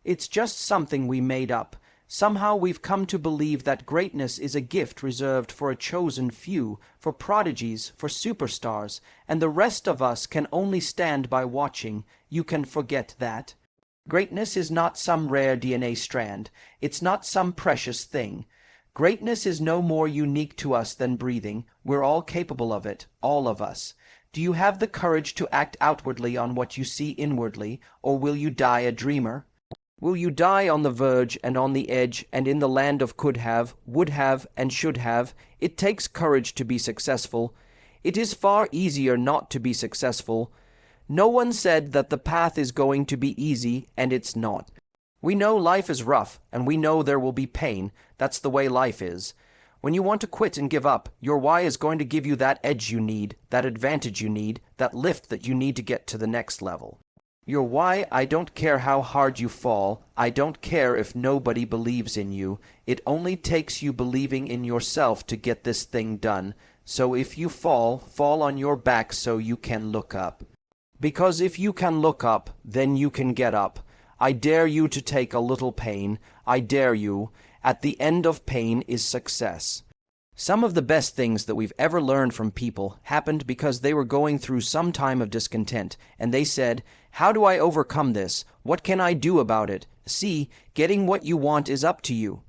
It's just something we made up. Somehow we've come to believe that greatness is a gift reserved for a chosen few, for prodigies, for superstars, and the rest of us can only stand by watching. You can forget that. Greatness is not some rare DNA strand. It's not some precious thing. Greatness is no more unique to us than breathing. We're all capable of it, all of us. Do you have the courage to act outwardly on what you see inwardly, or will you die a dreamer? Will you die on the verge and on the edge and in the land of could have, would have, and should have? It takes courage to be successful. It is far easier not to be successful. No one said that the path is going to be easy, and it's not. We know life is rough, and we know there will be pain. That's the way life is. When you want to quit and give up, your why is going to give you that edge you need, that advantage you need, that lift that you need to get to the next level. Your why, I don't care how hard you fall, I don't care if nobody believes in you. It only takes you believing in yourself to get this thing done. So if you fall, fall on your back so you can look up. Because if you can look up, then you can get up. I dare you to take a little pain. I dare you. At the end of pain is success. Some of the best things that we've ever learned from people happened because they were going through some time of discontent, and they said, "How do I overcome this? What can I do about it?" See, getting what you want is up to you.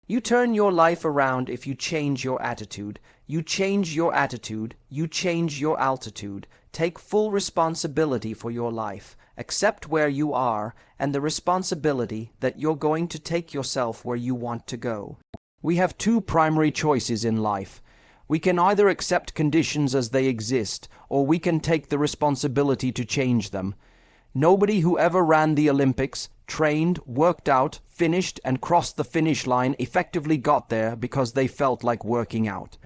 You turn your life around if you change your attitude. You change your attitude. You change your altitude. Take full responsibility for your life. Accept where you are and the responsibility that you're going to take yourself where you want to go. We have two primary choices in life. We can either accept conditions as they exist, or we can take the responsibility to change them. Nobody who ever ran the Olympics, trained, worked out, finished, and crossed the finish line effectively got there because they felt like working out.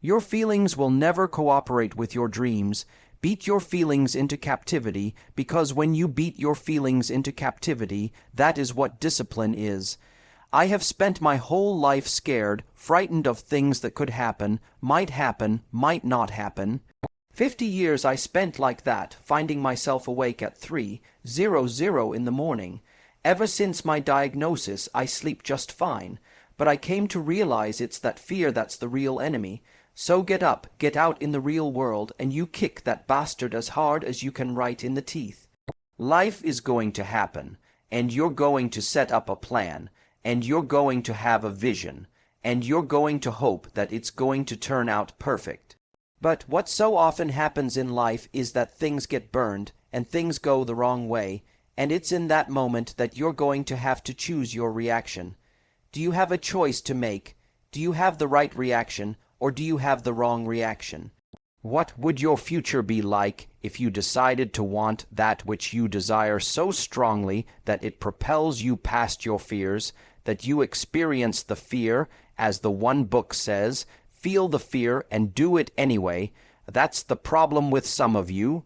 Your feelings will never cooperate with your dreams. Beat your feelings into captivity, because when you beat your feelings into captivity, that is what discipline is. I have spent my whole life scared, frightened of things that could happen, might not happen. 50 years I spent like that, finding myself awake at 3:00 in the morning. Ever since my diagnosis, I sleep just fine, but I came to realize it's that fear that's the real enemy. So get up, get out in the real world, and you kick that bastard as hard as you can right in the teeth. Life is going to happen, and you're going to set up a plan, and you're going to have a vision, and you're going to hope that it's going to turn out perfect. But what so often happens in life is that things get burned, and things go the wrong way, and it's in that moment that you're going to have to choose your reaction. Do you have a choice to make? Do you have the right reaction, or do you have the wrong reaction? What would your future be like if you decided to want that which you desire so strongly that it propels you past your fears, that you experience the fear, as the one book says, feel the fear and do it anyway? That's the problem with some of you.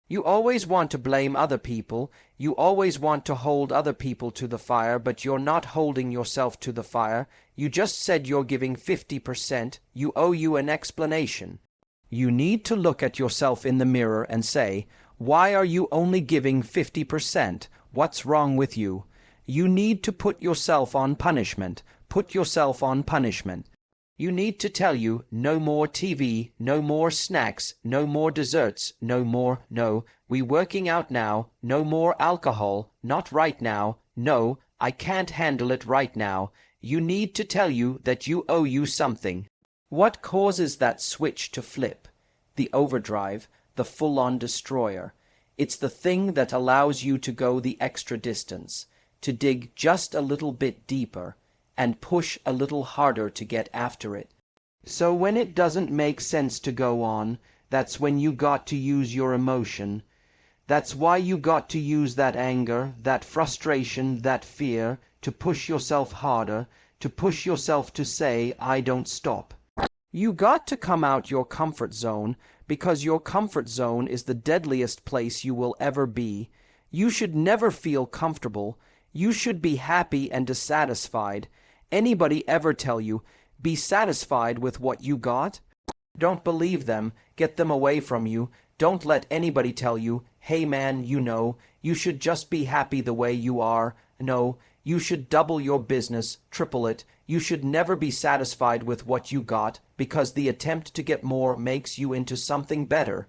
You always want to blame other people. You always want to hold other people to the fire, but you're not holding yourself to the fire. You just said you're giving 50%. You owe you an explanation. You need to look at yourself in the mirror and say, why are you only giving 50%? What's wrong with you? You need to put yourself on punishment. Put yourself on punishment. You need to tell you, no more TV, no more snacks, no more desserts, no, we working out now, no more alcohol, not right now, no, I can't handle it right now. You need to tell you that you owe you something. What causes that switch to flip? The overdrive, the full-on destroyer. It's the thing that allows you to go the extra distance, to dig just a little bit deeper, and push a little harder to get after it. So when it doesn't make sense to go on, that's when you got to use your emotion. That's why you got to use that anger, that frustration, that fear, to push yourself harder, to push yourself to say, I don't stop. You got to come out your comfort zone, because your comfort zone is the deadliest place you will ever be. You should never feel comfortable. You should be happy and dissatisfied. Anybody ever tell you, be satisfied with what you got? Don't believe them. Get them away from you. Don't let anybody tell you, hey man, you know, you should just be happy the way you are. No, you should double your business, triple it. You should never be satisfied with what you got, because the attempt to get more makes you into something better.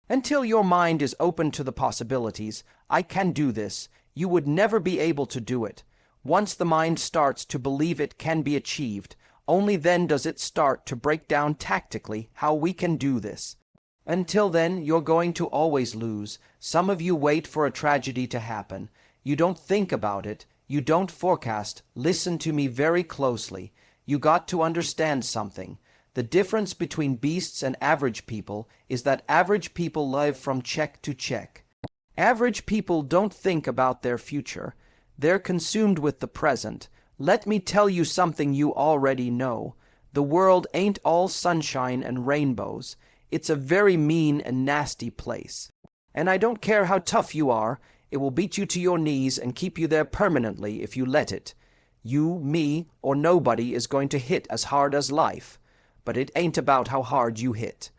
Until your mind is open to the possibilities, I can do this, you would never be able to do it. Once the mind starts to believe it can be achieved, only then does it start to break down tactically how we can do this. Until then, you're going to always lose. Some of you wait for a tragedy to happen. You don't think about it. You don't forecast. Listen to me very closely. You got to understand something. The difference between beasts and average people is that average people live from check to check. Average people don't think about their future. They're consumed with the present. Let me tell you something you already know. The world ain't all sunshine and rainbows. It's a very mean and nasty place. And I don't care how tough you are, it will beat you to your knees and keep you there permanently if you let it. You, me, or nobody is going to hit as hard as life. But it ain't about how hard you hit.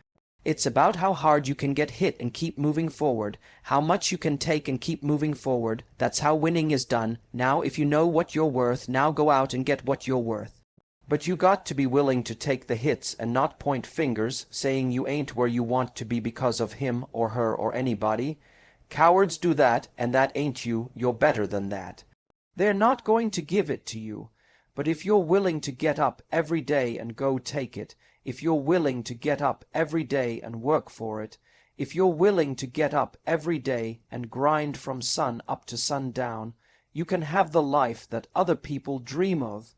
It's about how hard you can get hit and keep moving forward, how much you can take and keep moving forward. That's how winning is done. Now, if you know what you're worth, now go out and get what you're worth. But you got to be willing to take the hits and not point fingers, saying you ain't where you want to be because of him or her or anybody. Cowards do that, and that ain't you. You're better than that. They're not going to give it to you. But if you're willing to get up every day and go take it, if you're willing to get up every day and work for it, if you're willing to get up every day and grind from sun up to sundown, you can have the life that other people dream of.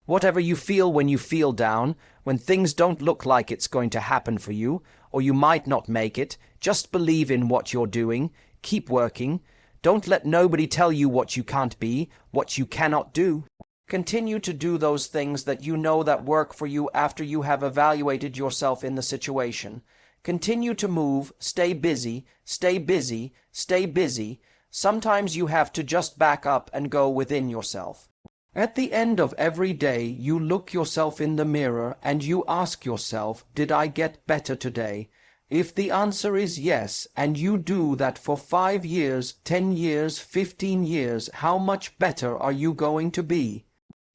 Whatever you feel when you feel down, when things don't look like it's going to happen for you, or you might not make it, just believe in what you're doing, keep working. Don't let nobody tell you what you can't be, what you cannot do. Continue to do those things that you know that work for you after you have evaluated yourself in the situation. Continue to move, stay busy, stay busy, stay busy. Sometimes you have to just back up and go within yourself. At the end of every day, you look yourself in the mirror and you ask yourself, did I get better today? If the answer is yes, and you do that for 5 years, 10 years, 15 years, how much better are you going to be?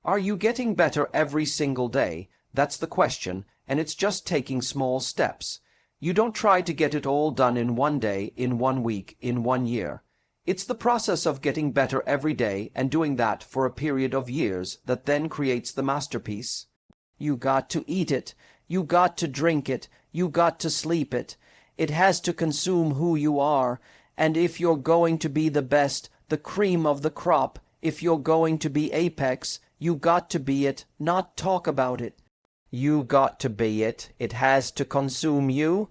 Are you getting better every single day? That's the question, and it's just taking small steps. You don't try to get it all done in 1 day, in 1 week, in 1 year. It's the process of getting better every day and doing that for a period of years that then creates the masterpiece. You got to eat it. You got to drink it. You got to sleep it. It has to consume who you are. And if you're going to be the best, the cream of the crop, if you're going to be apex, you got to be it, not talk about it. You got to be it. It has to consume you.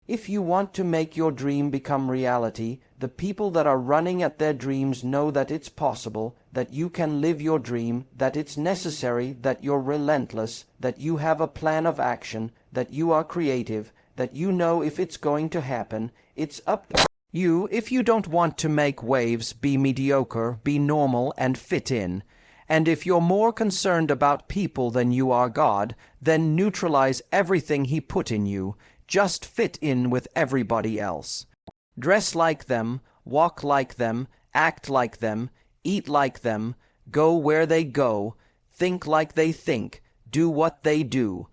If you want to make your dream become reality, the people that are running at their dreams know that it's possible, that you can live your dream, that it's necessary, that you're relentless, that you have a plan of action, that you are creative, that you know if it's going to happen. It's up to you. If you don't want to make waves, be mediocre, be normal, and fit in. And if you're more concerned about people than you are God, then neutralize everything He put in you. Just fit in with everybody else. Dress like them, walk like them, act like them, eat like them, go where they go, think like they think, do what they do.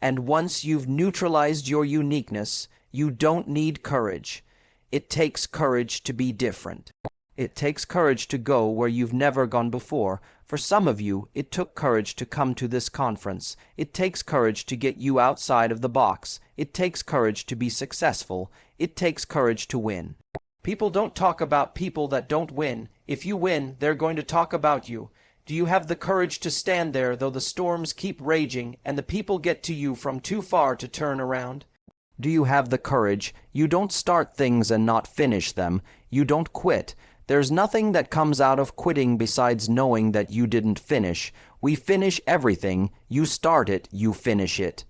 And once you've neutralized your uniqueness, you don't need courage. It takes courage to be different. It takes courage to go where you've never gone before. For some of you, it took courage to come to this conference. It takes courage to get you outside of the box. It takes courage to be successful. It takes courage to win. People don't talk about people that don't win. If you win, they're going to talk about you. Do you have the courage to stand there though the storms keep raging and the people get to you from too far to turn around? Do you have the courage? You don't start things and not finish them. You don't quit. There's nothing that comes out of quitting besides knowing that you didn't finish. We finish everything. You start it, you finish it.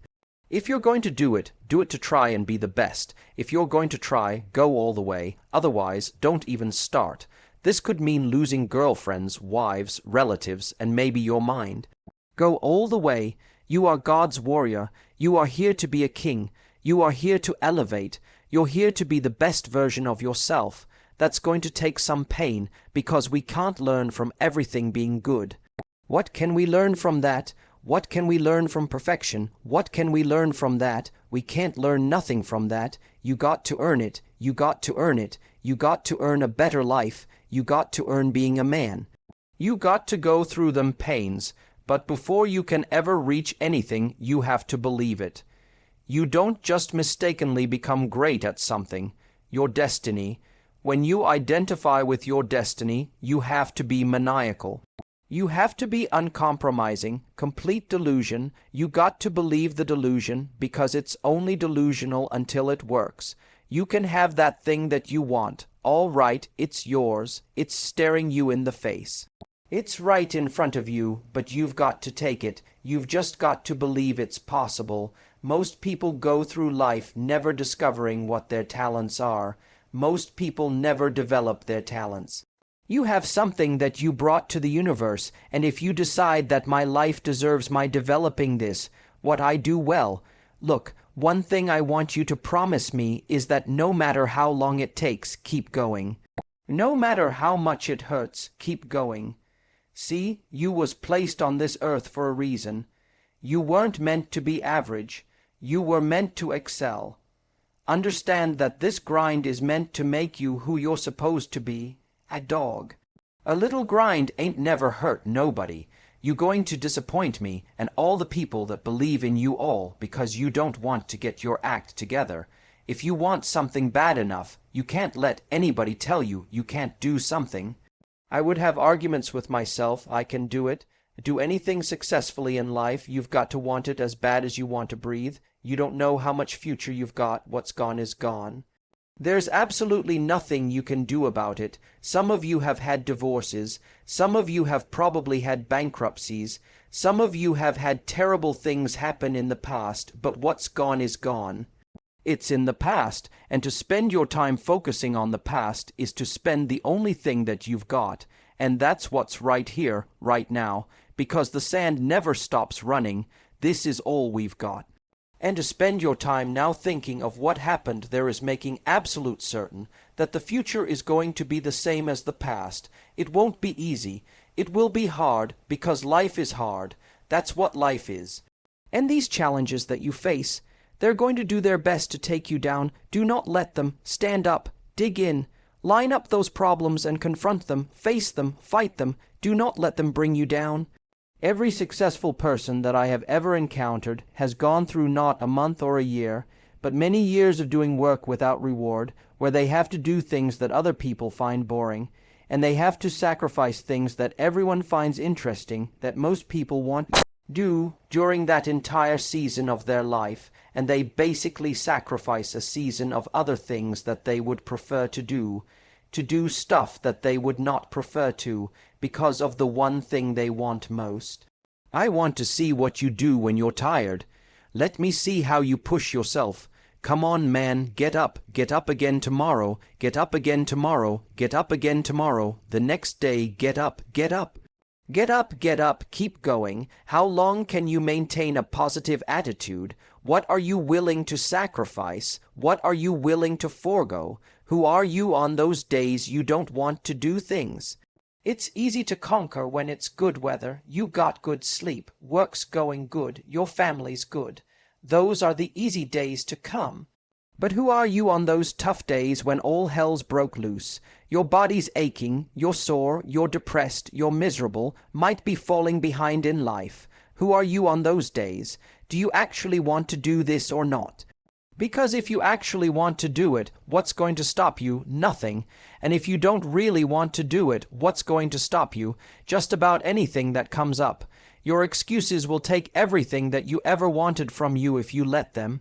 If you're going to do it to try and be the best. If you're going to try, go all the way. Otherwise, don't even start. This could mean losing girlfriends, wives, relatives, and maybe your mind. Go all the way. You are God's warrior. You are here to be a king. You are here to elevate. You're here to be the best version of yourself. That's going to take some pain, because we can't learn from everything being good. What can we learn from that? What can we learn from perfection? What can we learn from that? We can't learn nothing from that. You got to earn it. You got to earn it. You got to earn a better life. You got to earn being a man. You got to go through them pains. But before you can ever reach anything, you have to believe it. You don't just mistakenly become great at something. Your destiny. When you identify with your destiny, you have to be maniacal. You have to be uncompromising, complete delusion. You got to believe the delusion, because it's only delusional until it works. You can have that thing that you want. All right, it's yours. It's staring you in the face. It's right in front of you, but you've got to take it. You've just got to believe it's possible. Most people go through life never discovering what their talents are. Most people never develop their talents. You have something that you brought to the universe, and if you decide that my life deserves my developing this, what I do well, look, one thing I want you to promise me is that no matter how long it takes, keep going. No matter how much it hurts, keep going. See, you was placed on this earth for a reason. You weren't meant to be average. You were meant to excel. Understand that this grind is meant to make you who you're supposed to be. A dog. A little grind ain't never hurt nobody. You going to disappoint me and all the people that believe in you all because you don't want to get your act together. If you want something bad enough, you can't let anybody tell you you can't do something. I would have arguments with myself. I can do it. Do anything successfully in life, you've got to want it as bad as you want to breathe. You don't know how much future you've got. What's gone is gone. There's absolutely nothing you can do about it. Some of you have had divorces. Some of you have probably had bankruptcies. Some of you have had terrible things happen in the past, but what's gone is gone. It's in the past, and to spend your time focusing on the past is to spend the only thing that you've got, and that's what's right here, right now, because the sand never stops running. This is all we've got. And to spend your time now thinking of what happened there is making absolute certain that the future is going to be the same as the past. It won't be easy. It will be hard, because life is hard. That's what life is. And these challenges that you face, they're going to do their best to take you down. Do not let them. Stand up. Dig in. Line up those problems and confront them. Face them. Fight them. Do not let them bring you down. Every successful person that I have ever encountered has gone through not a month or a year, but many years of doing work without reward, where they have to do things that other people find boring, and they have to sacrifice things that everyone finds interesting, that most people want to do during that entire season of their life, and they basically sacrifice a season of other things that they would prefer to do stuff that they would not prefer to, because of the one thing they want most. I want to see what you do when you're tired. Let me see how you push yourself. Come on, man, get up again tomorrow, get up again tomorrow, get up again tomorrow, the next day, get up, get up. Get up, keep going. How long can you maintain a positive attitude? What are you willing to sacrifice? What are you willing to forego? Who are you on those days you don't want to do things? It's easy to conquer when it's good weather. You got good sleep, work's going good, your family's good. Those are the easy days to come. But who are you on those tough days when all hell's broke loose? Your body's aching, you're sore, you're depressed, you're miserable, might be falling behind in life. Who are you on those days? Do you actually want to do this or not? Because if you actually want to do it, what's going to stop you? Nothing. And if you don't really want to do it, what's going to stop you? Just about anything that comes up. Your excuses will take everything that you ever wanted from you if you let them.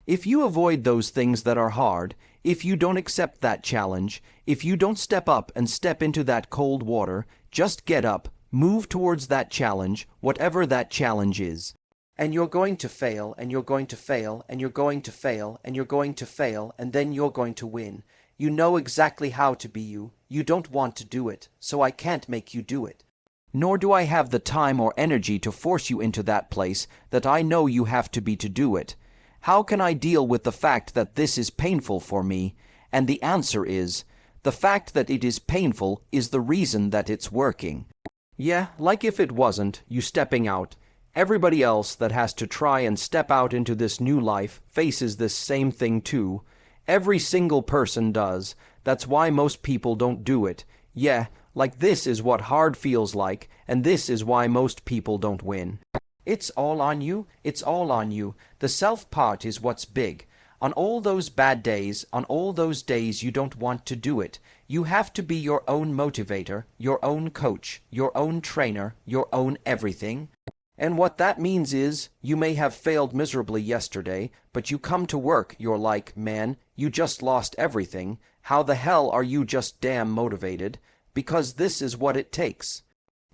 If you avoid those things that are hard, if you don't accept that challenge, if you don't step up and step into that cold water, just get up, move towards that challenge, whatever that challenge is. And you're going to fail, and you're going to fail, and you're going to fail, and you're going to fail, and then you're going to win. You know exactly how to be you. You don't want to do it, so I can't make you do it. Nor do I have the time or energy to force you into that place that I know you have to be to do it. How can I deal with the fact that this is painful for me? And the answer is, The fact that it is painful is the reason that it's working. Yeah, like if it wasn't, you stepping out, everybody else that has to try and step out into this new life faces this same thing too. Every single person does. That's why most people don't do it. Yeah, like this is what hard feels like, and this is why most people don't win. It's all on you. It's all on you. The self part is what's big. On all those bad days, on all those days you don't want to do it, you have to be your own motivator, your own coach, your own trainer, your own everything. And what that means is, you may have failed miserably yesterday, but you come to work, you're like, man, you just lost everything. How the hell are you just damn motivated? Because this is what it takes.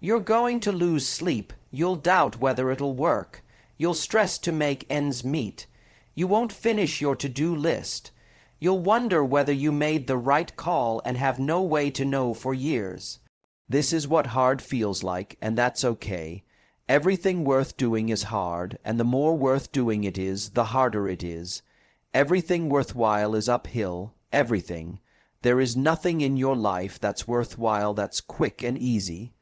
You're going to lose sleep. You'll doubt whether it'll work. You'll stress to make ends meet. You won't finish your to-do list. You'll wonder whether you made the right call and have no way to know for years. This is what hard feels like, and that's okay. Everything worth doing is hard, and the more worth doing it is, the harder it is. Everything worthwhile is uphill, everything. There is nothing in your life that's worthwhile that's quick and easy.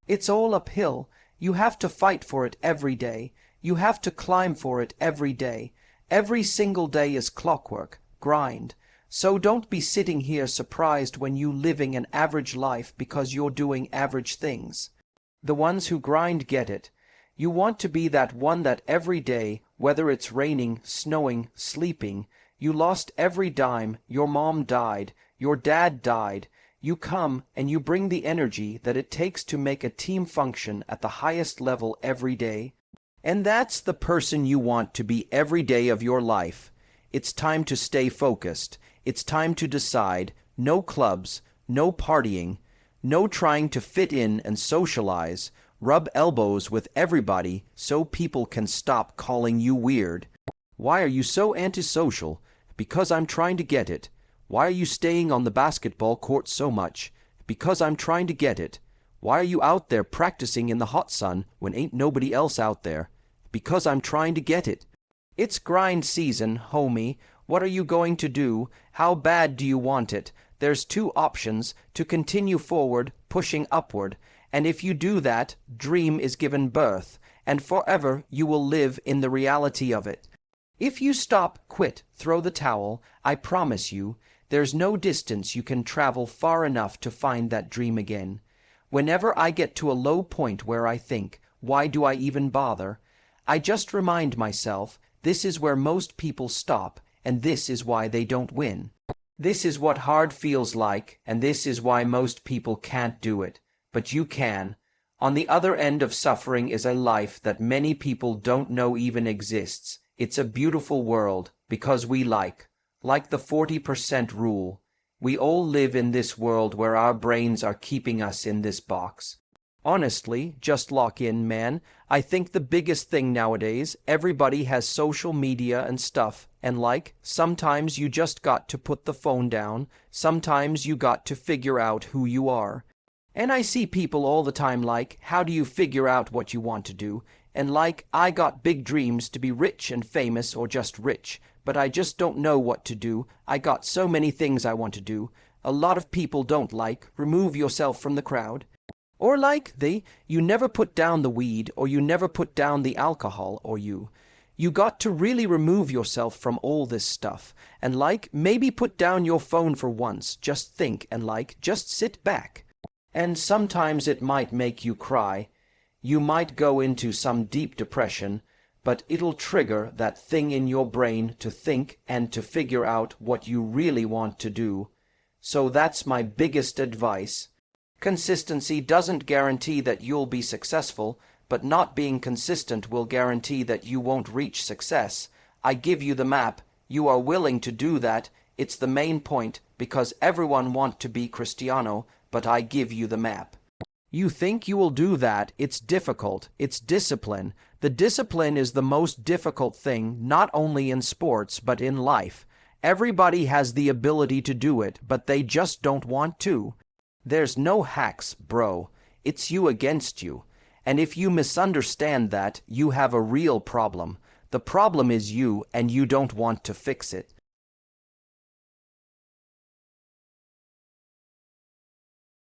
It's all uphill. You have to fight for it every day. You have to climb for it every day. Every single day is clockwork, grind. So don't be sitting here surprised when you living an average life because you're doing average things. The ones who grind get it. You want to be that one that every day, whether it's raining, snowing, sleeping, you lost every dime, your mom died, your dad died, you come and you bring the energy that it takes to make a team function at the highest level every day. And that's the person you want to be every day of your life. It's time to stay focused. It's time to decide. No clubs, no partying, no trying to fit in and socialize. Rub elbows with everybody so people can stop calling you weird. Why are you so antisocial? Because I'm trying to get it. Why are you staying on the basketball court so much? Because I'm trying to get it. Why are you out there practicing in the hot sun when ain't nobody else out there? Because I'm trying to get it. It's grind season, homie. What are you going to do? How bad do you want it? There's two options: to continue forward, pushing upward. And if you do that, dream is given birth, and forever you will live in the reality of it. If you stop, quit, throw the towel, I promise you, there's no distance you can travel far enough to find that dream again. Whenever I get to a low point where I think, why do I even bother? I just remind myself, this is where most people stop, and this is why they don't win. This is what hard feels like, and this is why most people can't do it. But you can. On the other end of suffering is a life that many people don't know even exists. It's a beautiful world, because we like the 40% rule. We all live in this world where our brains are keeping us in this box. Honestly, just lock in, man. I think the biggest thing nowadays, everybody has social media and stuff, and sometimes you just got to put the phone down, sometimes you got to figure out who you are. And I see people all the time how do you figure out what you want to do? And I got big dreams to be rich and famous or just rich, but I just don't know what to do. I got so many things I want to do. A lot of people don't remove yourself from the crowd. Or you never put down the weed, or you never put down the alcohol, or you got to really remove yourself from all this stuff, and maybe put down your phone for once, just think, and just sit back. And sometimes it might make you cry. You might go into some deep depression, but it'll trigger that thing in your brain to think and to figure out what you really want to do. So that's my biggest advice. Consistency doesn't guarantee that you'll be successful, but not being consistent will guarantee that you won't reach success. I give you the map. You are willing to do that. It's the main point, because everyone wants to be Cristiano, but I give you the map. You think you will do that? It's difficult. It's discipline. The discipline is the most difficult thing, not only in sports, but in life. Everybody has the ability to do it, but they just don't want to. There's no hacks, bro. It's you against you. And if you misunderstand that, you have a real problem. The problem is you, and you don't want to fix it.